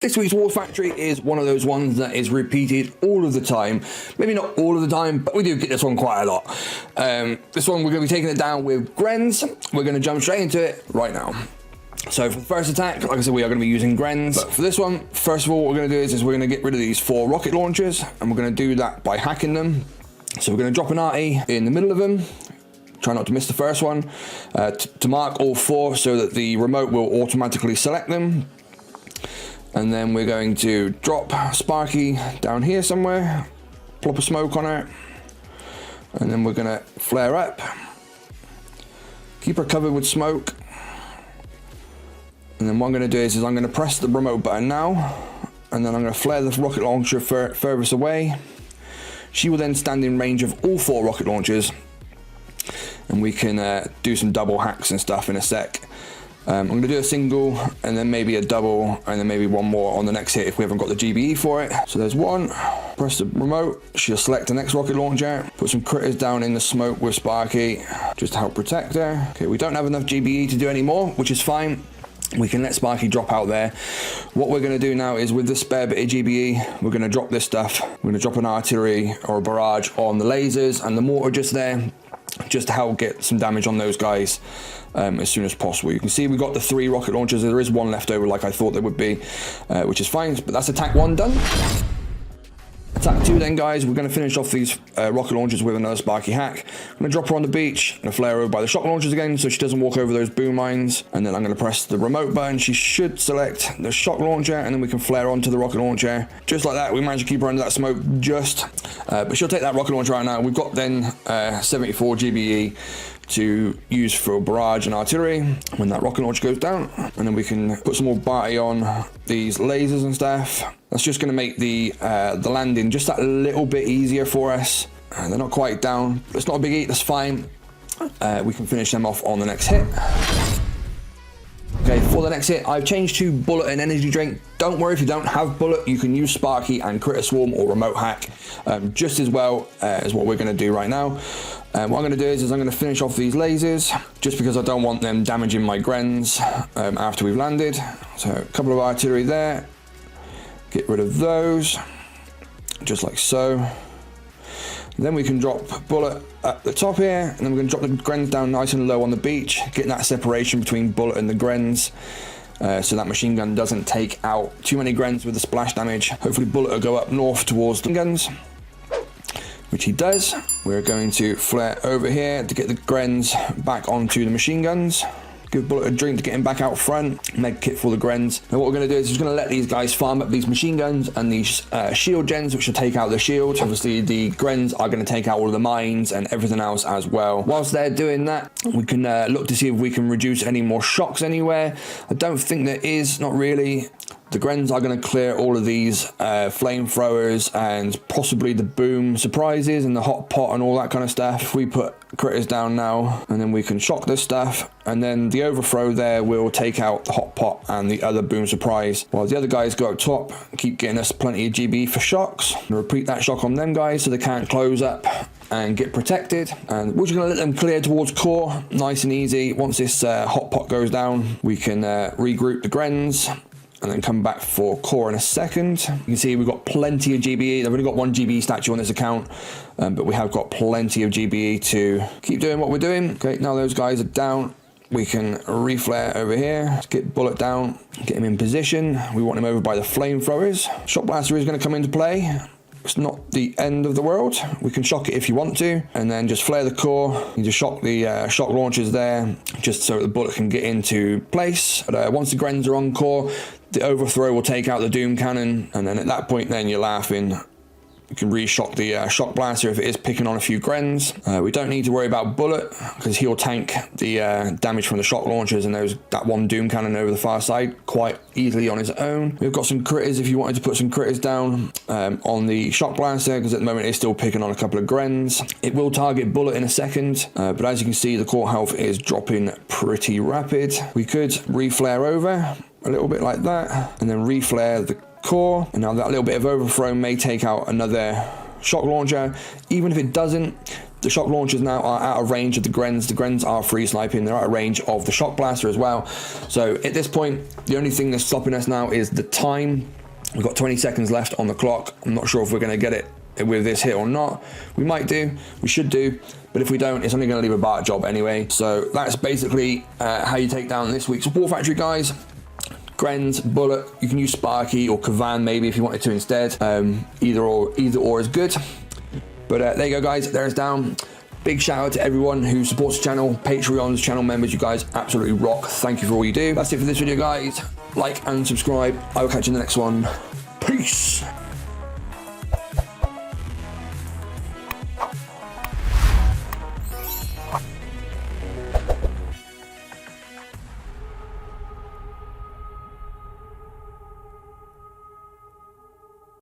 This week's War Factory is one of those ones that is repeated all of the time. Maybe not all of the time, but we do get this one quite a lot. This one, we're going to be taking it down with Grens. We're going to jump straight into it right now. So for the first attack, like I said, we are going to be using Grens. But for this one, first of all, what we're going to do is we're going to get rid of these 4 rocket launchers, and we're going to do that by hacking them. So we're going to drop an arty in the middle of them. Try not to miss the first one. To mark all 4 so that the remote will automatically select them. And then we're going to drop Sparky down here somewhere, plop a smoke on her, and then we're gonna flare up, keep her covered with smoke, and then what I'm gonna do is I'm gonna press the remote button now, and then I'm gonna flare the rocket launcher furthest away. She will then stand in range of all 4 rocket launchers, and we can do some double hacks and stuff in a sec. I'm going to do a single and then maybe a double and then maybe one more on the next hit if we haven't got the GBE for it. So there's one, press the remote, she'll select the next rocket launcher, put some critters down in the smoke with Sparky just to help protect her. Okay, we don't have enough GBE to do any more, which is fine. We can let Sparky drop out there. What we're going to do now is with the spare bit of GBE, we're going to drop this stuff. We're going to drop an artillery or a barrage on the lasers and the mortar just there, just to help get some damage on those guys as soon as possible. You can see we got the 3 rocket launchers. There is one left over like I thought there would be, which is fine, but that's attack 1 done. Attack 2 then, guys, we're going to finish off these rocket launchers with another Sparky hack. I'm going to drop her on the beach, I'm going to flare her over by the shock launchers again so she doesn't walk over those boom mines, and then I'm going to press the remote button. She should select the shock launcher, and then we can flare onto the rocket launcher. Just like that, we managed to keep her under that smoke just, but she'll take that rocket launcher out now. We've got then 74 GBE to use for barrage and artillery when that rocket launcher goes down, and then we can put some more body on these lasers and stuff. That's just going to make the landing just that little bit easier for us. They're not quite down, but it's not a big eat, that's fine. We can finish them off on the next hit. Okay, for the next hit, I've changed to bullet and energy drink. Don't worry if you don't have bullet, you can use Sparky and critter swarm or remote hack just as well as what we're going to do right now. What I'm going to do is I'm going to finish off these lasers just because I don't want them damaging my Grens after we've landed. So a couple of artillery there, get rid of those just like so. Then we can drop bullet at the top here, and then we're going to drop the Grens down nice and low on the beach, getting that separation between bullet and the Grens, so that machine gun doesn't take out too many Grens with the splash damage. Hopefully bullet will go up north towards the guns, which he does. We're going to flare over here to get the Grens back onto the machine guns. Give bullet a drink to get him back out front. Med kit for the Grens. Now what we're going to do is just going to let these guys farm up these machine guns and these shield gens, which will take out the shield. Obviously the Grens are going to take out all of the mines and everything else as well. Whilst they're doing that, we can look to see if we can reduce any more shocks anywhere. I don't think there is, not really. The Grens are going to clear all of these flamethrowers and possibly the boom surprises and the hot pot and all that kind of stuff. If we put critters down now, and then we can shock this stuff, and then the overthrow there will take out the hot pot and the other boom surprise, while the other guys go up top, keep getting us plenty of GB for shocks. And repeat that shock on them guys so they can't close up and get protected. And we're just going to let them clear towards core, nice and easy. Once this hot pot goes down, we can regroup the Grens and then come back for core in a second. You can see we've got plenty of GBE. I've only got 1 GBE statue on this account, but we have got plenty of GBE to keep doing what we're doing. Okay, now those guys are down. We can reflare over here, get bullet down, get him in position. We want him over by the flamethrowers. Shock blaster is going to come into play. It's not the end of the world. We can shock it if you want to, and then just flare the core. You just shock the shock launchers there, just so the bullet can get into place. But once the Grens are on core, the overthrow will take out the doom cannon, and then at that point then you're laughing. You can re-shock the shock blaster if it is picking on a few Grens. We don't need to worry about bullet because he'll tank the damage from the shock launchers and that 1 doom cannon over the far side quite easily on his own. We've got some critters if you wanted to put some critters down on the shock blaster, because at the moment it's still picking on a couple of Grens. It will target bullet in a second, but as you can see the core health is dropping pretty rapid. We could re-flare over a little bit like that and then re-flare the core, and now that little bit of overthrow may take out another shock launcher. Even if it doesn't, The shock launchers now are out of range of the Grens. The Grens are free sniping. They're out of range of the shock blaster as well. So at this point, the only thing that's stopping us now is the time. We've got 20 seconds left on the clock. I'm not sure if we're going to get it with this hit or not. We might do. We should do. But if we don't, it's only going to leave a bark job anyway. So that's basically how you take down this week's War Factory, guys. Grens, Bullet. You can use Sparky or Kavan maybe if you wanted to instead. Either or is good. But there you go, guys. There's down. Big shout out to everyone who supports the channel, Patreons, channel members. You guys absolutely rock. Thank you for all you do. That's it for this video, guys. Like and subscribe. I will catch you in the next one. Peace.